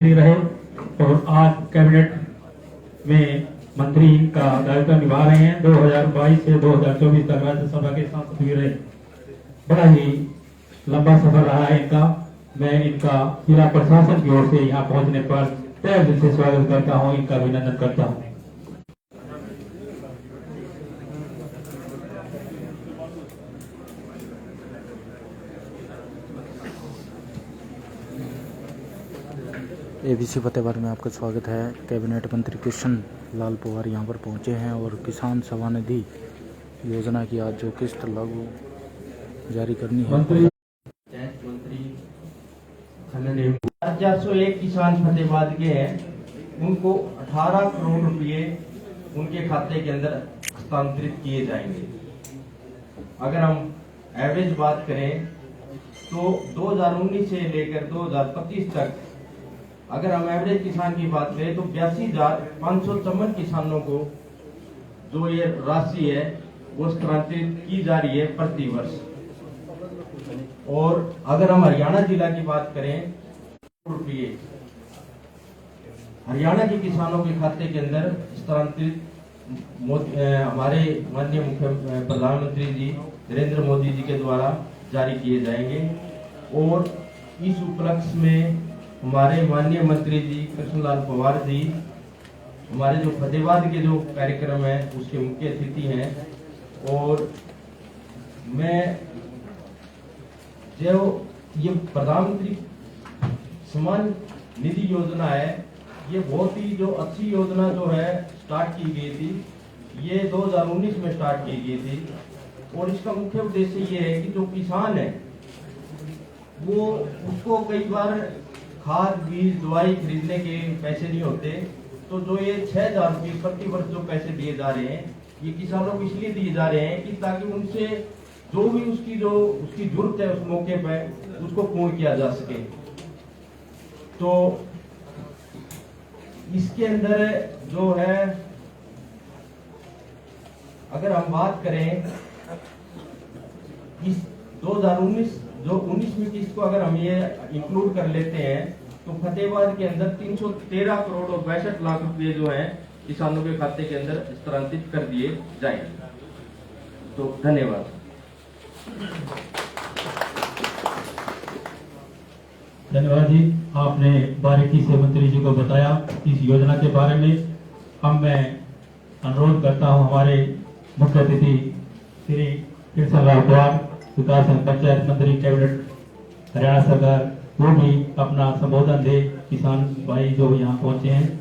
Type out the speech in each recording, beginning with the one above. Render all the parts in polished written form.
रहे और आज कैबिनेट में मंत्री का दायित्व निभा रहे हैं। 2022 से 2024 तक राज्यसभा के सांसद भी रहे। बड़ा ही लंबा सफर रहा है इनका। मैं इनका जिला प्रशासन की ओर से यहाँ पहुँचने पर तहे दिल से स्वागत करता हूँ, इनका अभिनंदन करता हूँ। एबीसी फतेहबाद में आपका स्वागत है। कैबिनेट मंत्री कृष्ण लाल पवार यहाँ पर पहुँचे हैं और किसान सभा निधि योजना की आज जो किस्त लागू जारी करनी है। मंत्री 401 किसान फतेहबाद के हैं, उनको 18 करोड़ रुपए उनके खाते के अंदर हस्तांतरित किए जाएंगे। अगर हम एवरेज बात करें तो 2019 से लेकर 2025 तक अगर हम एवरेज किसान की बात करें तो 82,554 किसानों को जो ये राशि है वो हस्तांतरित की जा रही है प्रति वर्ष। और अगर हम हरियाणा जिला की बात करें रुपये हरियाणा के किसानों के खाते के अंदर हस्तांतरित हमारे माननीय मुख्य प्रधानमंत्री जी नरेंद्र मोदी जी के द्वारा जारी किए जाएंगे। और इस उपलक्ष्य में हमारे माननीय मंत्री जी कृष्णलाल पवार जी हमारे जो फतेहबाद के जो कार्यक्रम है उसके मुख्य अतिथि हैं। और मैं जो ये प्रधानमंत्री सम्मान निधि योजना है, ये बहुत ही जो अच्छी योजना जो है स्टार्ट की गई थी, ये 2019 में स्टार्ट की गई थी। और इसका मुख्य उद्देश्य ये है कि जो किसान है वो उसको कई बार खाद बीज दवाई खरीदने के पैसे नहीं होते, तो जो ये 6,000 रुपये प्रति वर्ष जो पैसे दिए जा रहे हैं ये किसानों को इसलिए दिए जा रहे हैं कि ताकि उनसे जो भी उसकी जरूरत है उस मौके पर उसको पूर्ण किया जा सके। तो इसके अंदर जो है अगर हम बात करें इस 2019 जो 19वीं किस्त को अगर हम ये इंक्लूड कर लेते हैं तो फतेहबाद के अंदर 313 करोड़ और 62 लाख रुपए जो है किसानों के खाते के अंदर हस्तांतरित कर दिए जाएंगे। तो धन्यवाद। धन्यवाद जी, आपने बारीकी से मंत्री जी को बताया इस योजना के बारे में। अब मैं अनुरोध करता हूं हमारे मुख्य अतिथि श्री कृष्ण लाल पवार, विकास एवं पंचायत मंत्री कैबिनेट हरियाणा सरकार, वो भी अपना संबोधन दे। किसान भाई जो यहाँ पहुंचे हैं।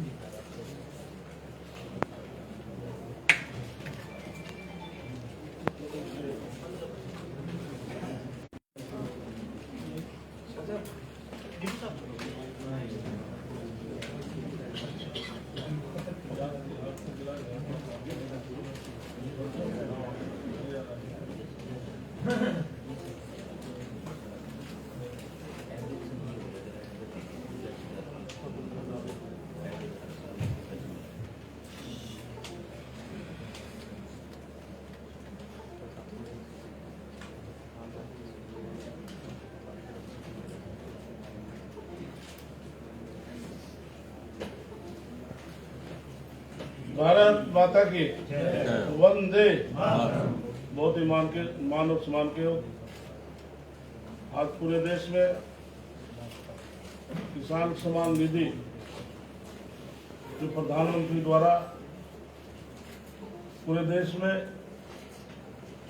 भारत माता की वंदे। बहुत ही मान और सम्मान के आज पूरे देश में किसान सम्मान निधि जो प्रधानमंत्री द्वारा पूरे देश में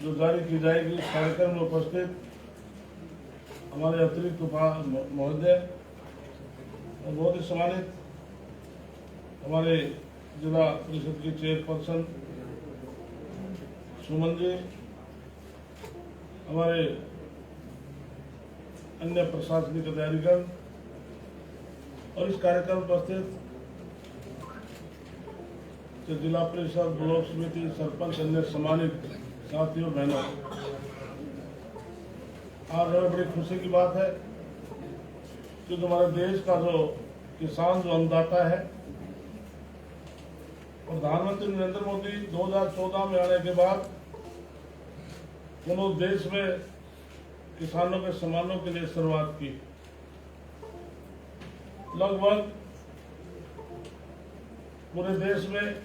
जो जारी की जाएगी, इस कार्यक्रम में उपस्थित हमारे अतिरिक्त महोदय और बहुत ही सम्मानित हमारे जिला परिषद की चेयरपर्सन सुमन जी, हमारे अन्य प्रशासनिक अधिकारीगण और इस कार्यक्रम पर उपस्थित जिला परिषद, ब्लॉक समिति, सरपंच, अन्य सम्मानित साथियों बहनों, आज हमें बड़ी खुशी की बात है कि हमारे देश का जो किसान जो अन्नदाता है, प्रधानमंत्री नरेंद्र मोदी 2014 में आने के बाद उन्होंने देश में किसानों के सम्मानों के लिए शुरुआत की। लगभग पूरे देश में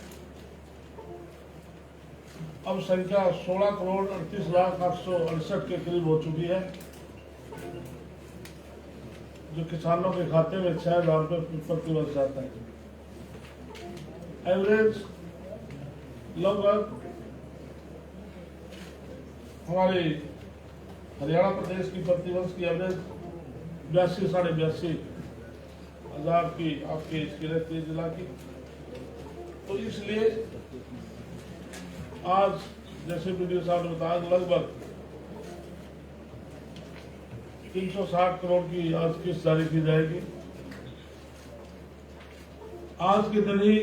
अब संख्या 16,38,868 के करीब हो चुकी है, जो किसानों के खाते में 6,000 रुपये प्रति वर्ष जाता है। एवरेज लगभग हमारे हरियाणा प्रदेश की प्रतिवर्ष की एवरेज 82,500 की आपकी इसकी रहती है जिला की। तो इसलिए आज जैसे वीडियो साहब ने बताया लगभग 360 करोड़ की आज किस्त जारी की जाएगी। आज के दिन ही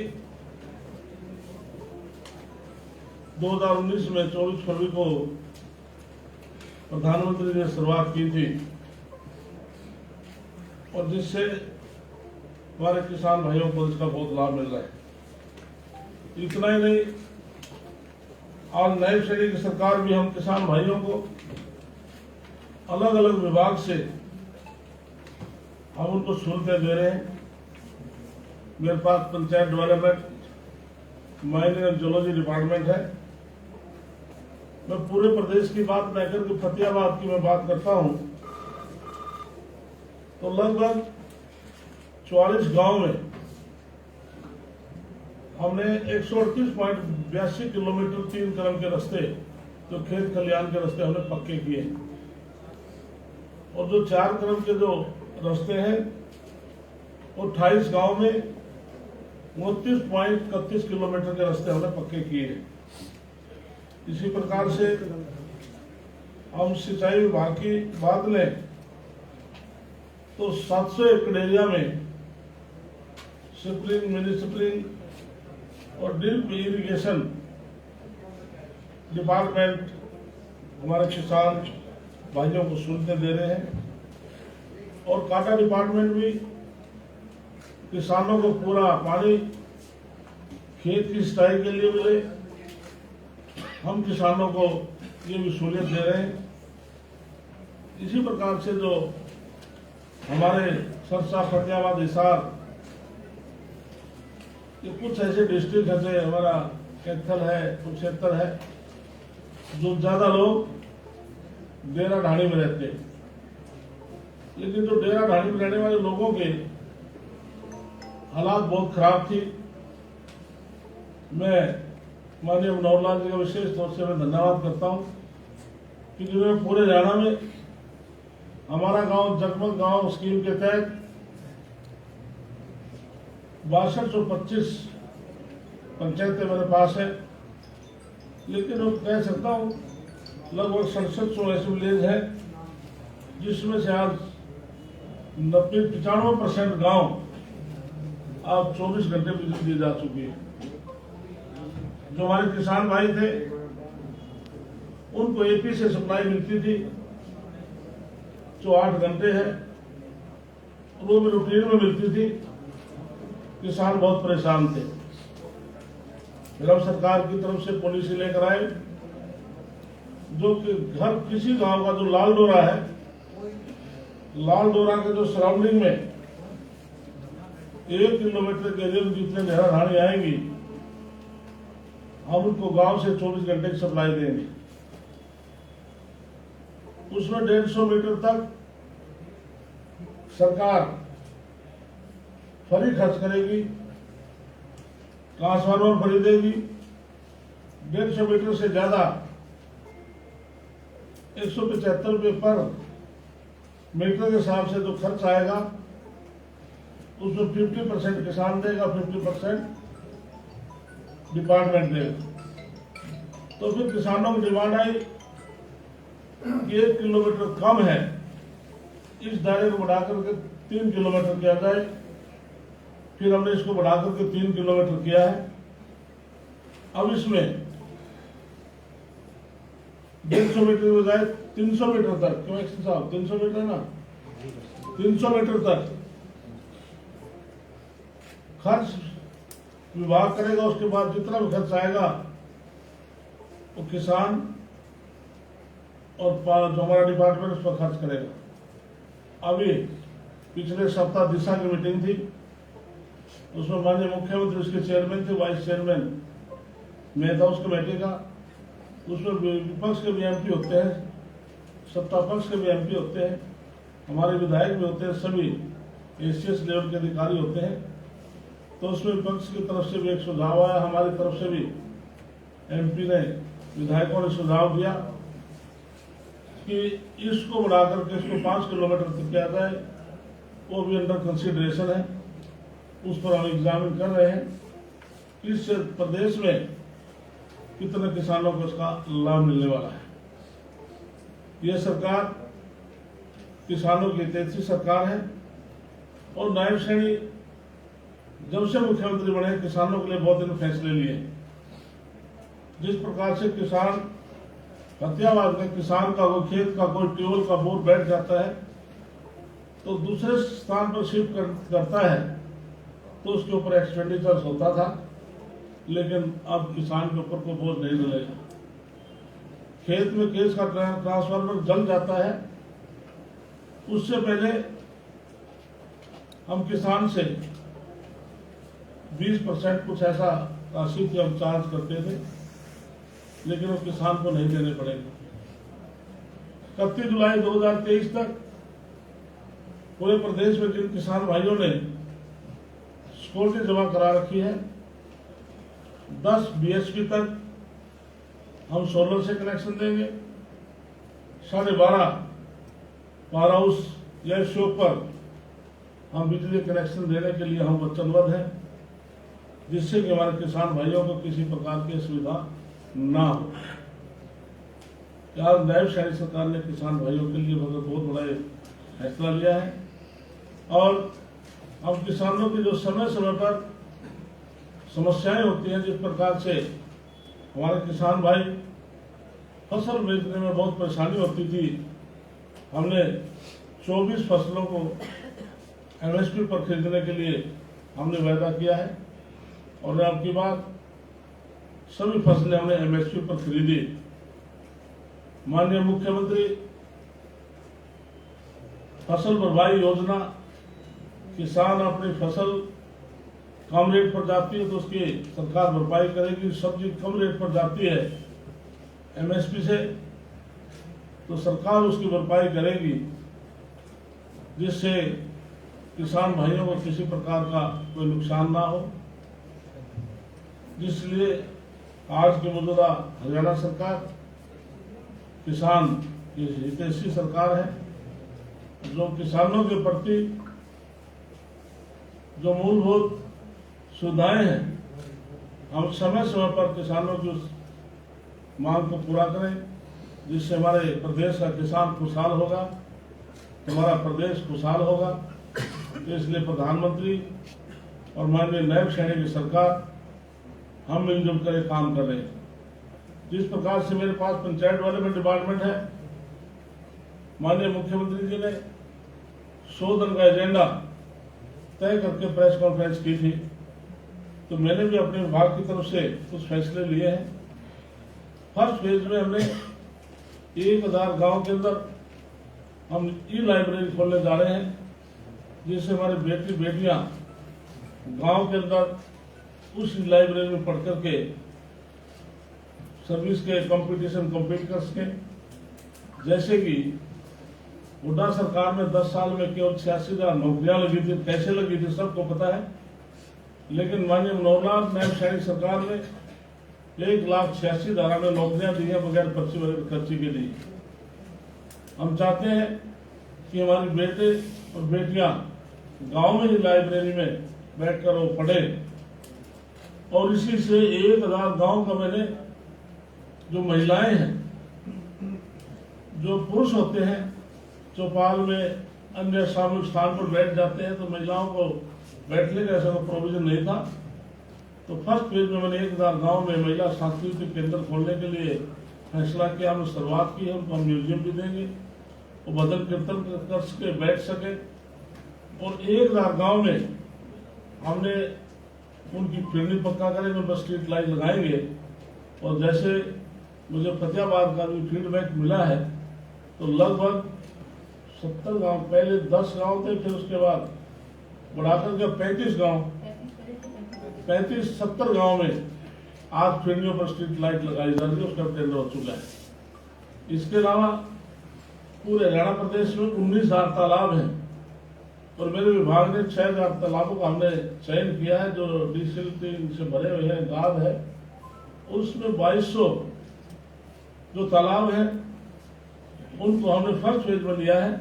2019 में 24 फरवरी को प्रधानमंत्री ने शुरुआत की थी और जिससे हमारे किसान भाइयों को इसका बहुत लाभ मिल रहा है। इतना ही नहीं, आज नई श्रेणी की सरकार भी हम किसान भाइयों को अलग अलग विभाग से हम उनको सहूलतें दे रहे हैं। मेरे पास panchayat development, mining and geology department है। मैं पूरे प्रदेश की बात न करके फतेहाबाद की मैं बात करता हूं, तो लगभग 44 गांव में हमने 138.82 किलोमीटर 3 क्रम के रास्ते, जो खेत खलियान के रास्ते हमने पक्के किए, और जो 4 क्रम के जो रास्ते हैं वो 28 गांव में 29.31 किलोमीटर के रास्ते हमने पक्के किए। इसी प्रकार से हम सिंचाई विभाग की बात लें तो 700 एकड़ एरिया में स्प्रिंग, मिनी स्प्रिंग और ड्रिप इरिगेशन डिपार्टमेंट हमारे किसान भाइयों को सहूलतें दे रहे हैं, और काटा डिपार्टमेंट भी किसानों को पूरा पानी खेत की सिंचाई के लिए मिले, हम किसानों को ये भी सहूलियत दे रहे हैं। इसी प्रकार से जो हमारे सरसा, फतेहाबाद, हिसार, ये कुछ ऐसे डिस्ट्रिक्ट जैसे हमारा कैथल है, कुरुक्षेत्र है, जो ज्यादा लोग डेरा ढाणी में रहते हैं, लेकिन जो डेरा ढाणी में रहने वाले लोगों के हालात बहुत खराब थी। मैं माननीय मनोहर लाल जी का विशेष तौर से मैं धन्यवाद करता हूं, क्योंकि मैं पूरे हरियाणा में हमारा गांव जगमग गांव स्कीम के तहत 6225 पंचायतें मेरे पास है, लेकिन मैं कह सकता हूं लगभग 6700 ऐसे विलेज है जिसमें से आज 95% गांव अब 24 घंटे बिजली दी जा चुकी है। जो हमारे किसान भाई थे उनको एपी से सप्लाई मिलती थी जो 8 घंटे है, वो भी रूटीन में मिलती थी। किसान बहुत परेशान थे। फिर हम सरकार की तरफ से पॉलिसी लेकर आए, जो कि घर किसी गांव का जो लाल डोरा है, लाल डोरा के जो सराउंडिंग में 1 किलोमीटर के एरिया में जितने डेरा ढाणी आएंगी, हम उनको गांव से 24 घंटे की सप्लाई देंगे। उसमें 150 मीटर तक सरकार फ्री खर्च करेगी, ट्रांसफार्मर खरीदेगी। 150 मीटर से ज्यादा 175 रुपये पर मीटर के हिसाब से जो खर्च आएगा, उसमें 50% किसान देगा, 50% डिपार्टमेंट देगा। तो फिर किसानों की डिमांड आई कि 1 किलोमीटर कम है, इस दायरे को बढ़ाकर के 3 किलोमीटर किया जाए। फिर हमने इसको बढ़ाकर के 3 किलोमीटर किया है। अब इसमें 150 मीटर की बजाय 300 मीटर तक, क्यों साहब 300 मीटर ना, 300 मीटर तक खर्च विभाग करेगा। उसके बाद जितना भी खर्च आएगा वो किसान और जो हमारा डिपार्टमेंट उस पर खर्च करेगा। अभी पिछले सप्ताह दिशा की मीटिंग थी, उसमें माननीय मुख्यमंत्री उसके चेयरमैन थे, वाइस चेयरमैन मैं था उस कमेटी का। उसमें विपक्ष के भी एमपी होते हैं, सत्ता पक्ष के भी एमपी होते हैं, हमारे विधायक भी होते हैं, सभी एसीएस लेवल के अधिकारी होते हैं। तो उसमें विपक्ष की तरफ से भी एक सुझाव आया, हमारी तरफ से भी एमपी ने, विधायकों ने सुझाव दिया कि इसको बढ़ाकर के इसको 5 किलोमीटर तक किया जाए। वो भी अंडर कंसिडरेशन है, उस पर हम एग्जामिन कर रहे हैं। इस प्रदेश में कितने किसानों को इसका लाभ मिलने वाला है। यह सरकार किसानों की हितैषी सरकार है और नायब सैनी जब से मुख्यमंत्री बने किसानों के लिए बहुत दिन फैसले लिए। जिस प्रकार से किसान हत्यावाद में किसान का कोई खेत का कोई ट्यूबवेल का बोर बैठ जाता है तो दूसरे स्थान पर शिफ्ट करता है तो उसके ऊपर एक्सपेंडिचर्स होता था, लेकिन अब किसान के ऊपर कोई बोझ नहीं डलेगा। खेत में केस का ट्रांसफार्मर जल जाता है, उससे पहले हम किसान से 20% कुछ ऐसा राशि की हम चार्ज करते थे, लेकिन वो किसान को नहीं देने पड़ेंगे। 31 जुलाई 2023 तक पूरे प्रदेश में जिन किसान भाइयों ने सिक्योरिटी जमा करा रखी है, 10 BHP तक हम सोलर से कनेक्शन देंगे। 12.5 पावर हाउस या शो पर हम बिजली कनेक्शन देने के लिए हम वचनबद्ध हैं, जिससे कि हमारे किसान भाइयों को किसी प्रकार की असुविधा ना हो। यार नायब सैनी सरकार ने किसान भाइयों के लिए बहुत बड़ा फैसला लिया है और हम किसानों की जो समय समय पर समस्याएं होती हैं, जिस प्रकार से हमारे किसान भाई फसल बेचने में बहुत परेशानी होती थी, हमने 24 फसलों को MSP पर खरीदने के लिए हमने वायदा किया है और अब की बात सभी फसलें हमने MSP पर खरीदी। माननीय मुख्यमंत्री फसल भरपाई योजना, किसान अपनी फसल कम रेट पर जाती है तो उसकी सरकार भरपाई करेगी। सब्जी कम रेट पर जाती है MSP से तो सरकार उसकी भरपाई करेगी, जिससे किसान भाइयों को किसी प्रकार का कोई नुकसान ना हो। इसलिए आज की मौजूदा हरियाणा सरकार किसान की हितैषी सरकार है, जो किसानों के प्रति जो मूलभूत सुविधाएं हैं, हम समय समय पर किसानों की उस मांग को पूरा करें, जिससे हमारे प्रदेश का किसान खुशहाल होगा, हमारा प्रदेश खुशहाल होगा। तो इसलिए प्रधानमंत्री और माननीय नायब सैनी की सरकार हम मिलजुल कर एक काम कर रहे हैं। जिस प्रकार से मेरे पास पंचायत डेवलपमेंट डिपार्टमेंट है, माननीय मुख्यमंत्री जी ने 100 दिन का एजेंडा तय करके प्रेस कॉन्फ्रेंस की थी, तो मैंने भी अपने विभाग की तरफ से कुछ फैसले लिए हैं। फर्स्ट फेज में हमने 1000 गांव के अंदर हम ई-लाइब्रेरी खोलने जा रहे हैं, जिससे हमारे बेटी बेटियां गांव के अंदर उस लाइब्रेरी में पढ़ करके सर्विस के कंपटीशन कम्पीट कर सके। जैसे कि हुड्डा सरकार में 10 साल में केवल 86,000 नौकरियां लगी थी, कैसे लगी थी सबको पता है, लेकिन माननीय मनोहर लाल नायब सैनी सरकार ने 1,86,000 में नौकरियां दी हैं बगैर पर्ची वगैरह खर्ची के दी। हम चाहते हैं कि हमारी बेटे और बेटियां गांव में ही लाइब्रेरी में बैठकर वो पढ़े और इसी से 1000 गांव का मैंने जो महिलाएं हैं, जो पुरुष होते हैं चौपाल में अन्य सामूहिक स्थान पर बैठ जाते हैं, तो महिलाओं को बैठने का ऐसा प्रोविजन नहीं था। तो फर्स्ट फेज में मैंने 1000 गांव में महिला सांस्कृतिक केंद्र खोलने के लिए फैसला किया। हमने शुरुआत की है, उनको हम म्यूजियम भी देंगे, वो भजन कीर्तन कर सके, बैठ सके। और 1000 गांव में हमने उनकी फिरनी पक्का करेंगे, उन पर स्ट्रीट लाइट लगाएंगे। और जैसे मुझे फतेहाबाद का भी फीडबैक मिला है, तो लगभग 70 गांव, पहले 10 गांव थे, फिर उसके बाद बढ़ाकर के 35 गांव 35-70 गांव में आज पीढ़ियों पर स्ट्रीट लाइट लगाई जा रही है, उसका टेंडर हो चुका है। इसके अलावा पूरे हरियाणा प्रदेश में 19,000 तालाब हैं और मेरे विभाग ने 6,000 तालाबों का हमने चयन किया है जो डिसिल्टिंग से भरे हुए हैं, गाद है। उसमें 2200 जो तालाब है उनको हमने फर्स्ट फेज में लिया है।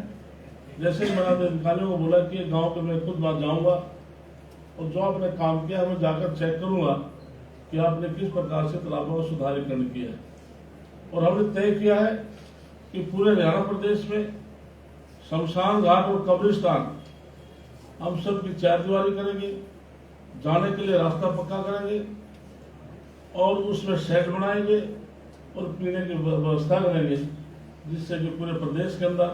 जैसे ही मैंने अधिकारियों को बोला कि गांव के मैं खुद बात जाऊंगा और जो आपने काम किया मैं जाकर चेक करूंगा कि आपने किस प्रकार से तालाबों में सुधारीकरण किया है। और हमने तय किया है कि पूरे हरियाणा प्रदेश में शमशान घाट और कब्रिस्तान हम सब की चारदीवारी करेंगे, जाने के लिए रास्ता पक्का करेंगे और उसमें शेड बनाएंगे और पीने की व्यवस्था करेंगे, जिससे कि पूरे प्रदेश के अंदर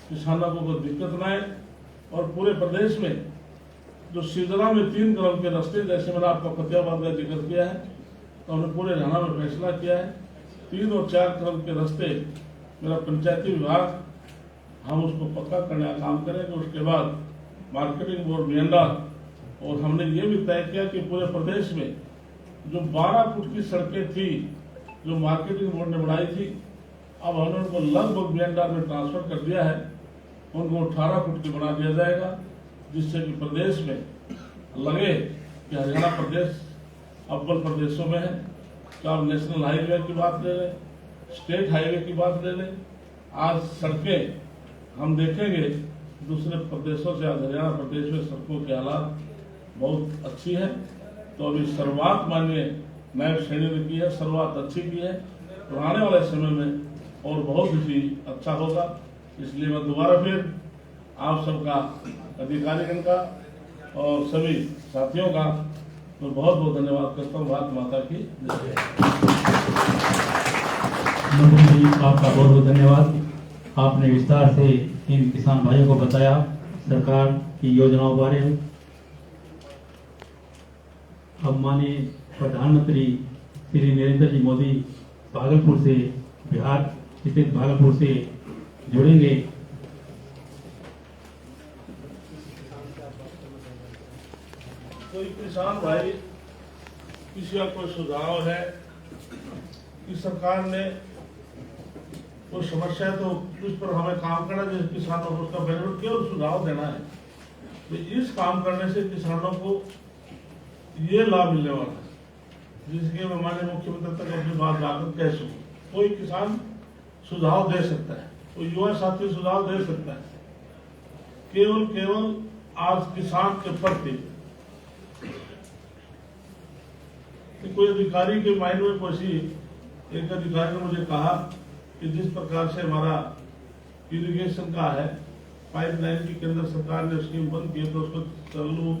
किसानों को कोई दिक्कत न आए। और पूरे प्रदेश में जो सिरदरा में 3 क्रम के रास्ते, जैसे मैंने आपको फतेहाबाद का जिक्र किया है, तो हमने पूरे हरियाणा में फैसला किया है 3 और 4 क्रम के रास्ते मेरा पंचायती विभाग हम उसको पक्का करने का काम करेंगे। उसके बाद मार्केटिंग बोर्ड मेंढा, और हमने ये भी तय किया कि पूरे प्रदेश में जो 12 फुट की सड़कें थी जो मार्केटिंग बोर्ड ने बनाई थी, अब हमने उनको लगभग मेंढा में ट्रांसफर कर दिया है, उनको 18 फुट की बना दिया जाएगा, जिससे कि प्रदेश में लगे कि हरियाणा प्रदेश अव्वल प्रदेशों में है। तो आप नेशनल हाईवे की बात ले लें, स्टेट हाईवे की बात ले लें, आज सड़कें हम देखेंगे दूसरे प्रदेशों से आज हरियाणा प्रदेश में सड़कों की हालात बहुत अच्छी है। तो अभी शुरुआत माननीय नायब श्रेणी ने की है, शुरुआत अच्छी की है और आने वाले समय में और बहुत ही अच्छा होगा। इसलिए मैं दोबारा फिर आप सबका, अधिकारीगण का और सभी साथियों का मैं बहुत बहुत धन्यवाद करता हूँ। भारत माता की जय। मंत्री जी आपका बहुत बहुत धन्यवाद। आपने विस्तार से इन किसान भाइयों को बताया सरकार की योजनाओं बारे में। अब माननीय प्रधानमंत्री श्री नरेंद्र जी मोदी भागलपुर से, बिहार स्थित भागलपुर से जुड़ेंगे। कोई किसान भाई किसी का कोई सुझाव है कि सरकार ने कोई समस्या है तो उस पर हमें काम करना है, जिस किसानों को उसका बेनिफिट केवल सुझाव देना है, तो इस काम करने से किसानों को ये लाभ मिलने वाला है, जिसके मैं माननीय मुख्यमंत्री तक अपनी बात जाकर कह सकूं। कोई किसान सुझाव दे सकता है, कोई युवा साथी सुझाव दे सकता है, केवल आज किसान के प्रति कोई अधिकारी के माइंड में कोई एक अधिकारी ने मुझे कहा कि जिस प्रकार से हमारा इरिगेशन का है, पाइपलाइन की केंद्र सरकार ने स्कीम बंद की तो उसको चालू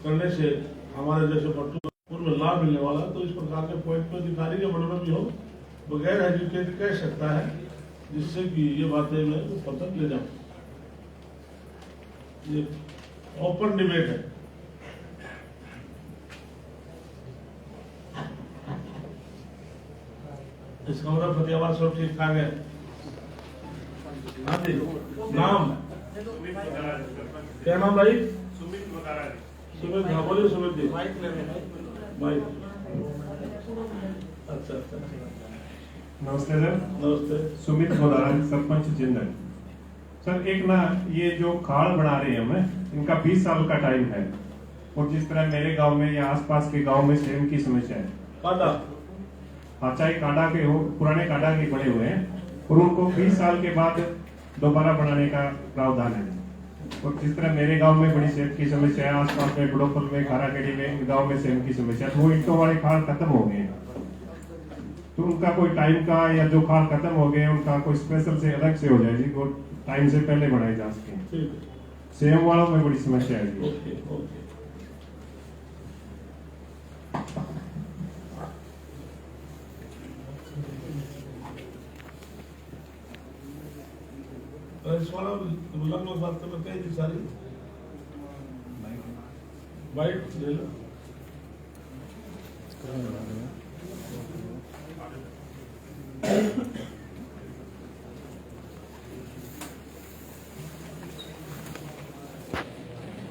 करने से हमारे जैसे बच्चों में लाभ मिलने वाला है। तो इस प्रकार के पॉइंट को अधिकारी के मन में भी हो, बगैर एजुकेट कह सकता है, जिससे कि ये बातें मैं पसंद ले जाऊं। ये ओपन डिबेट है। इसका मतलब फतेहाबाद सब ठीक ठाक है। नाम क्या नाम भाई? सुमित। हाँ बोलिए सुमित जी। माइक। अच्छा। नमस्ते सर। नमस्ते। सुमित गोदारा, सरपंच जिंदन। सर एक ना ये जो खाल बना रहे हैं हमें, इनका 20 साल का टाइम है और जिस तरह मेरे गांव में या आसपास के गांव में सेम की समस्या है। कांडा, हाँ चाहे कांडा के हो, पुराने कांडा के बने हुए हैं और उनको 20 साल के बाद दोबारा बनाने का प्रावधान है। और जिस तरह मेरे गांव में बड़ी सेम की समस्या है, आसपास में बड़ोपल में, खाराखेड़ी में गाँव में सेम की समस्या है, वो ईंटों वाले खाल खत्म हो गए हैं। तो उनका कोई टाइम का या जो खाल खत्म हो गए उनका कोई स्पेशल से अलग से हो जाए जी, वो टाइम से पहले बनाए जा सके। सेम वालों में बड़ी समस्या है जी। इस वाला लगभग बात तो बताइए जी सारी। वाइट ले लो।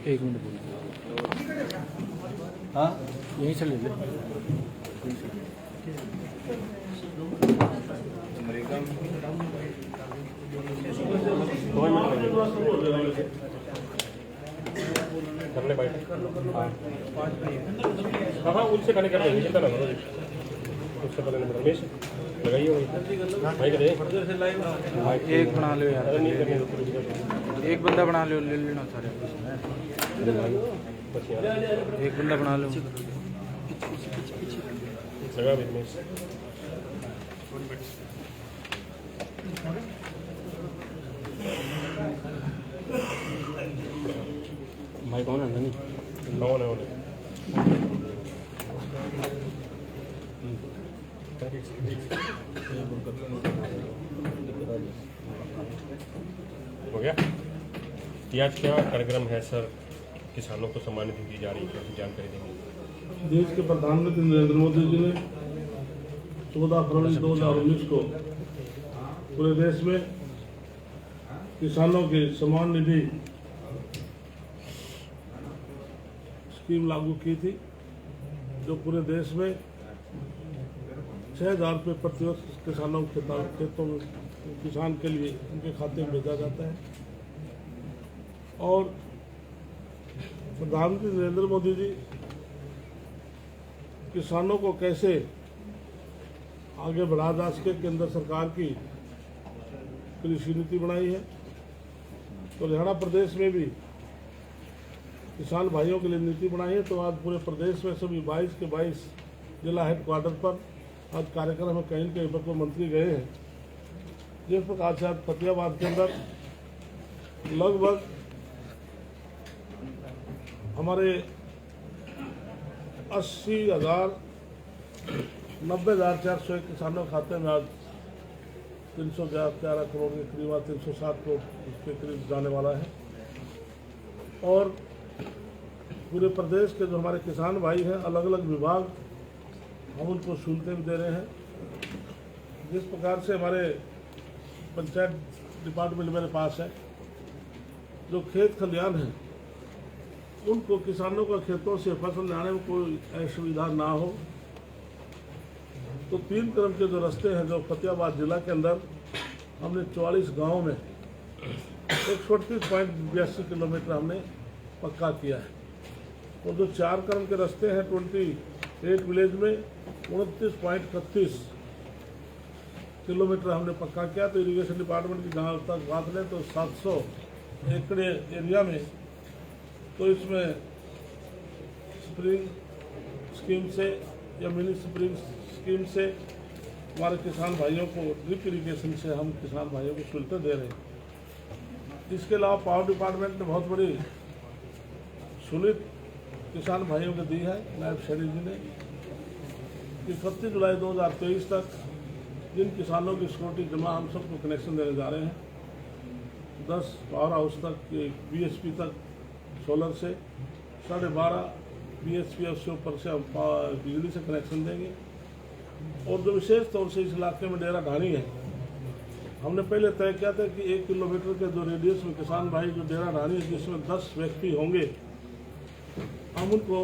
एक मिनट बोलिए। हाँ यहीं से ले ले। हाँ उनसे कनेक्ट कर देंगे, चिंता ना करो, उससे पता नहीं रमेश लगाइए भाई करे एक बना लो यार, नहीं करनी एक बंदा बना लो, ले लेना सारे। एक बंदा बना लो। लगा भी रमेश भाई कौन है नहीं कौन है वो हो गया। ये आज क्या कार्यक्रम है सर, किसानों को सम्मानित की जा रही है, जानकारी देंगे। देश के प्रधानमंत्री नरेंद्र मोदी जी ने 14 फरवरी 2019 को पूरे देश में किसानों की सम्मान निधि स्कीम लागू की थी, जो पूरे देश में 6,000 रुपये प्रति वर्ष किसानों के खेतों में किसान के लिए उनके खाते में भेजा जाता है। और प्रधानमंत्री नरेंद्र मोदी जी किसानों को कैसे आगे बढ़ा जा सके, केंद्र सरकार की कृषि नीति बनाई है। तो हरियाणा प्रदेश में भी किसान भाइयों के लिए नीति बनाई है। तो आज पूरे प्रदेश में सभी 22 के 22 जिला हेडक्वार्टर पर आज कार्यक्रम में कहीं न कहीं पर मंत्री गए हैं। जिस प्रकार से आज फतेहाबाद के अंदर लगभग हमारे 90,401 किसानों के खाते में आज 311 करोड़ के करीब 307 करोड़ के करीब जाने वाला है। और पूरे प्रदेश के जो हमारे किसान भाई हैं, अलग अलग विभाग हम उनको सहूलतें भी दे रहे हैं। जिस प्रकार से हमारे पंचायत डिपार्टमेंट मेरे पास है, जो खेत खलियान हैं उनको किसानों का खेतों से फसल लाने में कोई असुविधा ना हो, तो 3 क्रम के जो रास्ते हैं जो फतेहाबाद जिला के अंदर हमने 44 गाँव में 138.82 किलोमीटर हमने पक्का किया है। और जो 4 क्रम के रास्ते हैं 28 विलेज में 29.31 किलोमीटर हमने पक्का किया। तो इरिगेशन डिपार्टमेंट की गाँव तक बात लें तो 700 एकड़ एरिया में, तो इसमें स्प्रिंग स्कीम से या मिनी स्प्रिंग स्कीम से हमारे किसान भाइयों को ड्रिप इरिगेशन से हम किसान भाइयों को सहूलतें दे रहे हैं। इसके अलावा पावर डिपार्टमेंट ने बहुत बड़ी सहूलियत किसान भाइयों को दी है। नायब सैनी जी ने कि 31 जुलाई 2023 तक जिन किसानों की सिक्योरिटी जमा हम सबको कनेक्शन देने जा रहे हैं, 10 पावर हाउस तक, BHP तक सोलर से, 12.5 BHP उससे ऊपर से हम बिजली से कनेक्शन देंगे। और जो विशेष तौर से इस इलाके में डेरा ढाणी है, हमने पहले तय किया था कि 1 किलोमीटर के जो रेडियस में किसान भाई जो डेरा ढाणी है जिसमें 10 व्यक्ति होंगे, हम उनको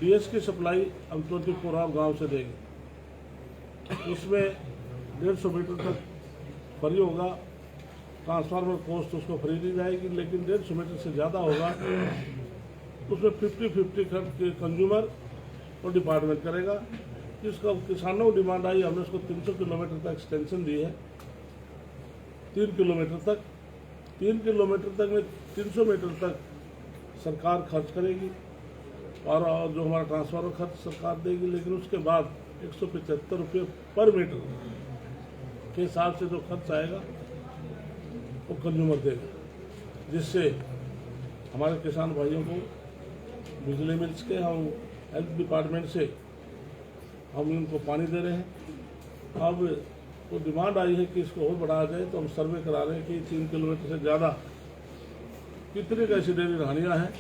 DS की सप्लाई हम 24 आवर गाँव से देंगे। इसमें 150 मीटर तक फ्री होगा, ट्रांसफार्मर कॉस्ट उसको फ्री दी जाएगी, लेकिन 150 मीटर से ज़्यादा होगा उसमें 50-50 खर्च कंज्यूमर और डिपार्टमेंट करेगा। जिसका किसानों को डिमांड आई, हमने उसको 300 किलोमीटर तक एक्सटेंशन दी है, 3 किलोमीटर तक। 3 किलोमीटर तक में 300 मीटर तक सरकार खर्च करेगी और जो हमारा ट्रांसफार्मर खर्च सरकार देगी, लेकिन उसके बाद 175 रुपये पर मीटर के हिसाब से जो खर्च आएगा वो कंज्यूमर देगा, जिससे हमारे किसान भाइयों को बिजली मिल सके। हम हेल्थ डिपार्टमेंट से हम उनको पानी दे रहे हैं। अब वो डिमांड आई है कि इसको और बढ़ाया जाए, तो हम सर्वे करा रहे हैं कि 3 किलोमीटर से ज़्यादा कितनी ऐसी डेयरी ढाणियाँ हैं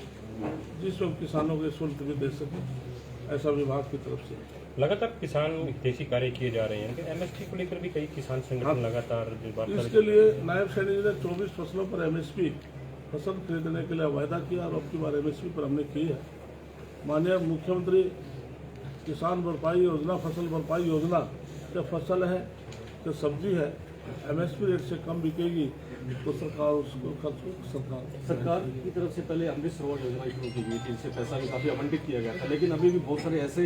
जिसमें किसानों के शुल्क भी दे सकें, ऐसा विभाग की तरफ से लगातार किसान हितैषी कार्य किए जा रहे हैं। MSP को लेकर भी कई किसान संगठन लगातार इसके लिए नायब सैनी जी ने 24 फसलों पर MSP फसल खरीदने के लिए वायदा किया और अब की बार MSP पर हमने की है, माननीय मुख्यमंत्री किसान भरपाई योजना, फसल भरपाई योजना, जब फसल है तो सब्जी है MSP रेट से कम बिकेगी तो सरकार उसको सरकार की तरफ से पहले अमृत सरोवर योजना शुरू की गई थी, इससे पैसा भी काफी आवंटित किया गया था, लेकिन अभी भी बहुत सारे ऐसे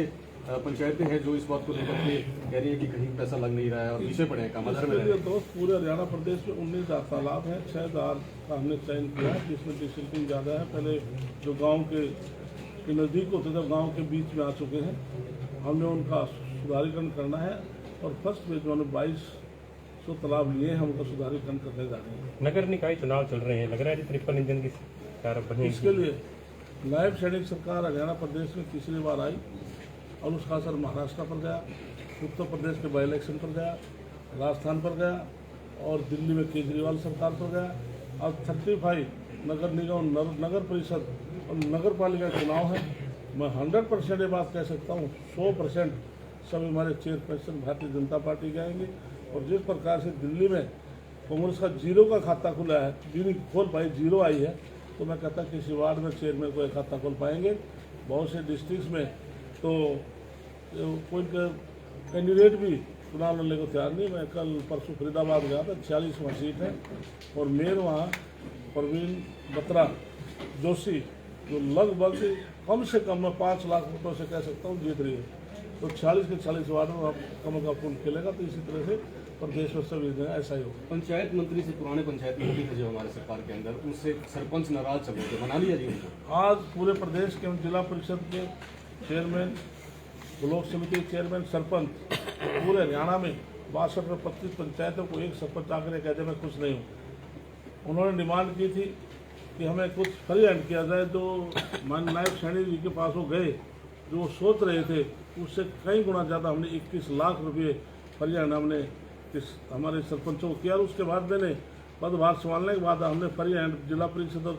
पंचायतें हैं जो इस बात को लेकर के कह रही है कि कहीं पैसा लग नहीं रहा है और पीछे पड़े हैं काम अधर में रह रहे हैं। दोस्त पूरे हरियाणा प्रदेश में 19,000 तालाब है, 6,000 का हमने चयन किया है जिसमें डिस्ट्रिक्टिंग ज़्यादा है। पहले जो गाँव के नज़दीक होते थे गाँव के बीच में आ चुके हैं, हमने उनका सुधारीकरण करना है और फर्स्ट फेज में 2200 तालाब लिए हैं, उनका सुधारीकरण करने जा रहे हैं। नगर निकाय चुनाव चल रहे हैं, लग रहा है 53 इंजन की कार बनेगी। इसके लिए नायब सैनिक सरकार हरियाणा प्रदेश में तीसरी बार आई और उसका असर महाराष्ट्र पर गया, उत्तर प्रदेश के बाई इलेक्शन पर गया, राजस्थान पर गया और दिल्ली में केजरीवाल सरकार पर गया। अब 35 नगर निगम, नगर परिषद और नगर पालिका चुनाव है। मैं 100% ये बात कह सकता हूँ, 100% सब हमारे चेयरपर्सन भारतीय जनता पार्टी के आएंगे। और जिस प्रकार से दिल्ली में कांग्रेस का 0 का खाता खुला है, भी नहीं खोल पाई, 0 आई है, तो मैं कहता किसी वार्ड में चेयरमैन को एक खाता खोल पाएंगे। बहुत से डिस्ट्रिक्ट में तो कोई कैंडिडेट भी चुनाव लड़ने को तैयार नहीं। मैं कल परसों फरीदाबाद गया था, 46वां सीट है और मेयर वहाँ प्रवीण बत्रा जोशी जो लगभग कम से कम मैं 5 लाख वोटों से कह सकता हूँ जीत रही है। तो 40 के 40 वार्ड में कमल का फूल खेलेगा। तो इसी तरह से प्रदेश में सभी जगह ऐसा ही होगा। पंचायत मंत्री से पुराने पंचायत मंत्री थे जो हमारे सरकार के अंदर, उनसे सरपंच नाराज चल रहे थे, मना लिया जी उनको। आज पूरे प्रदेश के जिला परिषद के चेयरमैन, ब्लॉक समिति चेयरमैन, सरपंच पूरे हरियाणा में 62 में 25 पंचायतों को एक सरपंच आकर कह दे मैं खुश नहीं हूँ। उन्होंने डिमांड की थी कि हमें कुछ फ्री हैंड किया जाए। जो मान नायब सैनिक जी के पास वो गए, जो वो सोच रहे थे उससे कई गुना ज़्यादा हमने 21 लाख रुपये फ्री हैंड हमने हमारे सरपंचों को किया। और उसके बाद मैंने पदभार संभालने के बाद हमने फ्री हैंड जिला परिषद और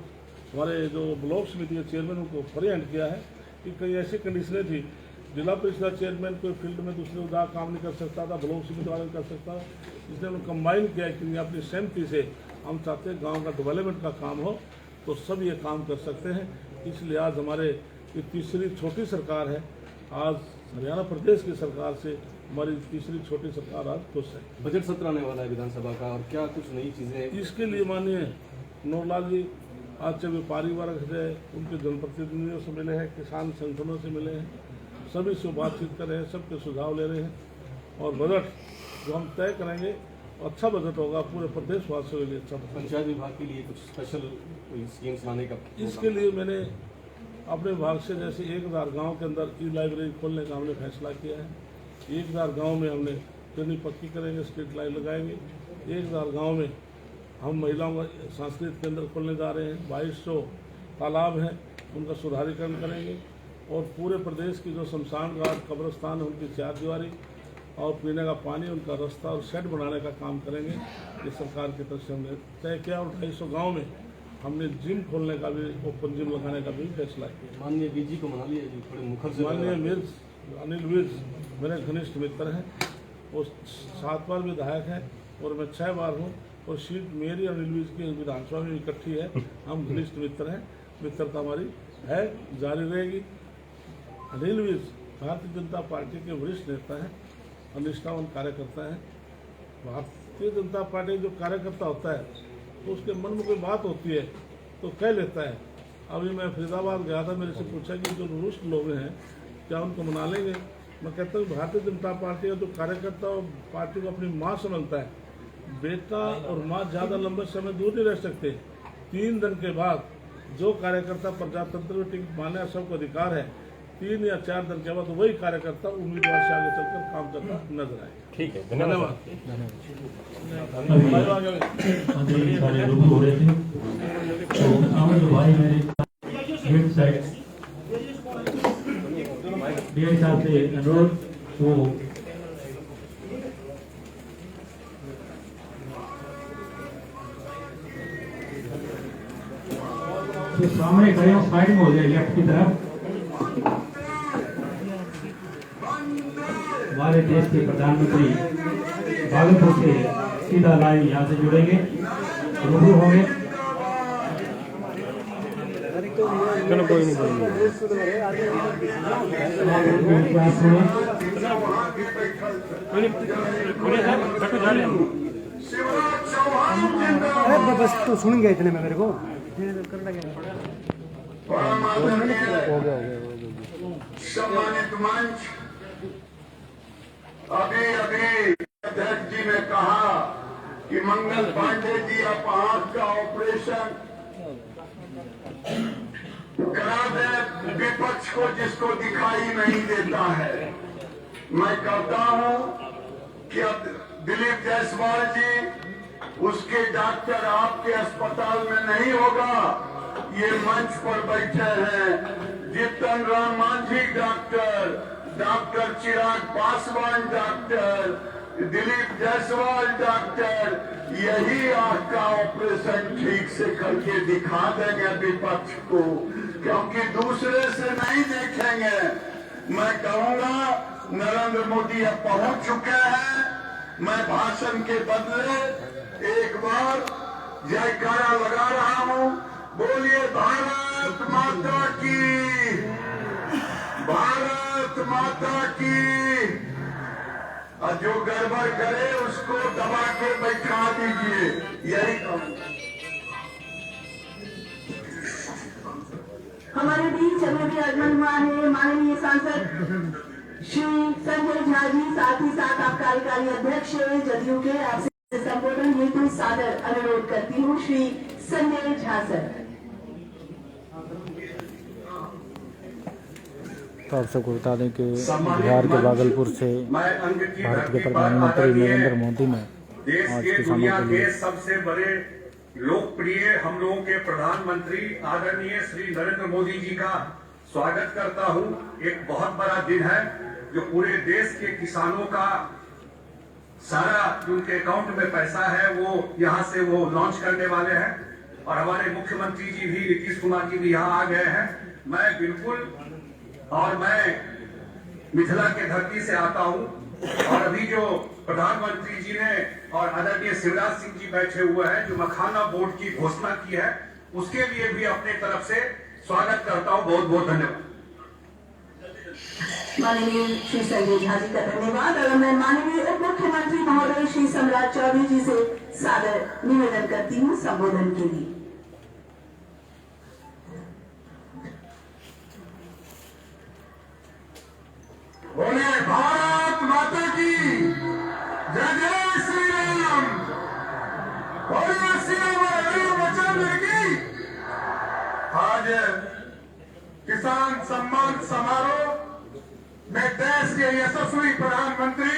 हमारे जो ब्लॉक समिति के चेयरमैन उनको फ्री हैंड किया है। कि कई ऐसी कंडीशनें थी, जिला परिषद चेयरमैन कोई फील्ड में दूसरे उदार काम नहीं कर सकता था, ब्लॉक समिति वाले कर सकता था, इसलिए हमने कंबाइन किया कि अपनी सहमति से हम चाहते हैं गाँव का डेवलपमेंट का काम हो तो सब ये काम कर सकते हैं। इसलिए आज हमारे ये तीसरी छोटी सरकार है। आज हरियाणा प्रदेश की सरकार से हमारी तीसरी छोटी सरकार आज खुश है। बजट सत्र आने वाला है विधानसभा का, और क्या कुछ नई चीजें इसके लिए माननीय नूरलाल जी आज से व्यापारी वर्ग से, उनके जनप्रतिनिधियों से मिले हैं, किसान संगठनों से मिले हैं, सभी से बातचीत कर रहे हैं, सबके सुझाव ले रहे हैं और बजट जो हम तय करेंगे अच्छा बजट होगा, पूरे प्रदेश वासियों के लिए अच्छा। पंचायत विभाग के लिए कुछ स्पेशल स्कीम्स लाने का, इसके लिए मैंने अपने विभाग से जैसे 1000 गांव के अंदर ई लाइब्रेरी खोलने का हमने फैसला किया है। 1000 गांव में हमने ट्रेनिंग पक्की करेंगे, स्ट्रीट लाइट लगाएंगे। 1000 गांव में हम महिलाओं का सांस्कृतिक केंद्र खोलने जा रहे हैं। 2200 तालाब हैं, उनका सुधारीकरण करेंगे और पूरे प्रदेश की जो शमशान घाट, कब्रस्तान है, उनकी 4 दीवारी और पीने का पानी, उनका रास्ता और शेड बनाने का काम करेंगे। ये सरकार की तरफ से हमने तय किया। और 250 गाँव में हमने जिम खोलने का भी, ओपन जिम लगाने का भी फैसला किया। माननीय बीजी को मना लिया जी, थोड़े मुखर से। माननीय अनिल विज मेरे घनिष्ठ मित्र हैं, वो 7 बार विधायक हैं और मैं 6 बार हूँ और सीट मेरी अनिल विज की विधानसभा में इकट्ठी है। हम घनिष्ठ मित्र हैं, मित्रता हमारी है, जारी रहेगी। अनिल विज भारतीय जनता पार्टी के वरिष्ठ नेता हैं और निष्ठावान कार्यकर्ता हैं। भारतीय जनता पार्टी जो कार्यकर्ता होता है तो उसके मन में कोई बात होती है तो कह लेता है। अभी मैं फरीदाबाद गया था, मेरे से पूछा कि जो रुष्ट लोग हैं क्या उनको मना लेंगे। मैं कहता हूँ भारतीय जनता पार्टी का जो कार्यकर्ता और पार्टी को अपनी माँ समझता है, बेटा और माँ ज़्यादा लंबे समय दूर नहीं रह सकते। 3 दिन के बाद जो कार्यकर्ता प्रजातंत्र में टिकट माने सबको अधिकार है, 3 या 4 दिन के बाद वही कार्यकर्ता उम्मीदवार से आगे चलकर काम करता नजर आए। ठीक है, धन्यवाद। मंत्री सारे रूबरू हो रहे थे तो सामने जो भाई मेरे गेट साइड DI साहब से अनुरोध वो तो सामने खड़े हो, साइड में हो जाए लेफ्ट की तरफ। हमारे देश के प्रधानमंत्री भागलपुर से सीधा लाइव यहाँ से जुड़ेंगे, रूबरू होंगे। चलो कोई नहीं कोई नहीं। अरे बस तो सुन गया इतने में मेरे को सम्मानित मंच, अभी अध्यक्ष जी ने कहा कि मंगल पांडे जी आप आंख का ऑपरेशन करा दे विपक्ष को जिसको दिखाई नहीं देता है। मैं कहता हूं कि अब दिलीप जायसवाल जी उसके डॉक्टर आपके अस्पताल में नहीं होगा, ये मंच पर बैठे हैं Jitan Ram Manjhi doctor Chirag Paswan doctor, Dilip Jaiswal doctor, यही आंख का ऑपरेशन ठीक से करके दिखा देंगे विपक्ष को, क्योंकि दूसरे से नहीं देखेंगे। मैं कहूंगा नरेंद्र मोदी अब पहुंच चुके हैं। मैं भाषण के बदले एक बार जयकारा लगा रहा हूं, बोलिए भारत माता की, भारत माता की। और जो गड़बड़ करे उसको दबा के बैठा दीजिए, यही कहूंगा। हमारे बीच अभी भी आगमन हुआ है माननीय सांसद श्री संजय झा जी, साथ ही साथ आप कार्यकारी अध्यक्ष जदयू के, आपसे संबोधन हेतु सादर अनुरोध करती हूँ। श्री संजय झा सर। तो आप सबको बता दें कि बिहार के भागलपुर से भारत के प्रधानमंत्री नरेंद्र मोदी ने आज किसानों के लिए सबसे बड़े लोकप्रिय हम लोगों के प्रधानमंत्री आदरणीय श्री नरेंद्र मोदी जी का स्वागत करता हूं। एक बहुत बड़ा दिन है जो पूरे देश के किसानों का सारा उनके अकाउंट में पैसा है वो यहां से वो लॉन्च करने वाले हैं। और हमारे मुख्यमंत्री जी भी नीतीश कुमार जी भी यहाँ आ गए हैं। मैं बिल्कुल और मैं मिथिला के धरती से आता हूं और अभी जो प्रधानमंत्री जी ने और आदरणीय शिवराज सिंह जी बैठे हुए हैं जो मखाना बोर्ड की घोषणा की है, उसके लिए भी अपने तरफ से स्वागत करता हूं। बहुत बहुत धन्यवाद। माननीय श्री संजय झा जी का धन्यवाद। और मैं माननीय उप मुख्यमंत्री महोदय श्री सम्राट चौधरी जी से सादर निवेदन करती हूँ संबोधन के लिए। बोले भारत माता की जय, जय श्री राम। बोले श्री राम की। आज किसान सम्मान समारोह में देश के यशस्वी प्रधानमंत्री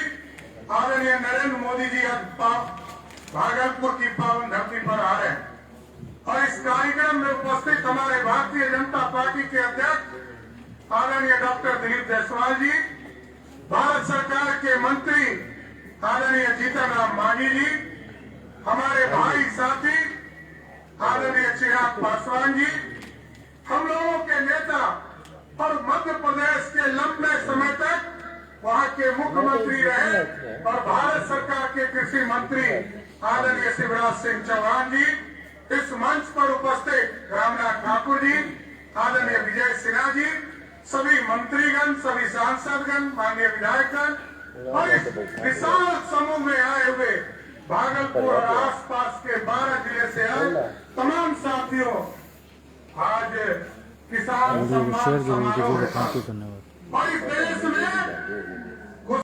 आदरणीय नरेंद्र मोदी जी आज भागलपुर की पावन धरती पर आ रहे हैं। और इस कार्यक्रम में उपस्थित हमारे भारतीय जनता पार्टी के अध्यक्ष आदरणीय डॉक्टर दिलीप जायसवाल जी, भारत सरकार के मंत्री आदरणीय जीतन राम मांझी जी, हमारे भाई साथी आदरणीय चिराग पासवान जी, हम लोगों के नेता और मध्य प्रदेश के लंबे समय तक वहां के मुख्यमंत्री रहे और भारत सरकार के कृषि मंत्री आदरणीय शिवराज सिंह चौहान जी, इस मंच पर उपस्थित रामनाथ ठाकुर जी, आदरणीय विजय सिन्हा जी, सभी मंत्रीगण, सभी सांसदगण, माननीय विधायकगण और इस विशाल समूह में आए हुए भागलपुर और आसपास के 12 जिले से आए तमाम साथियों, आज किसान सम्मान समारोह धन्यवाद। और इस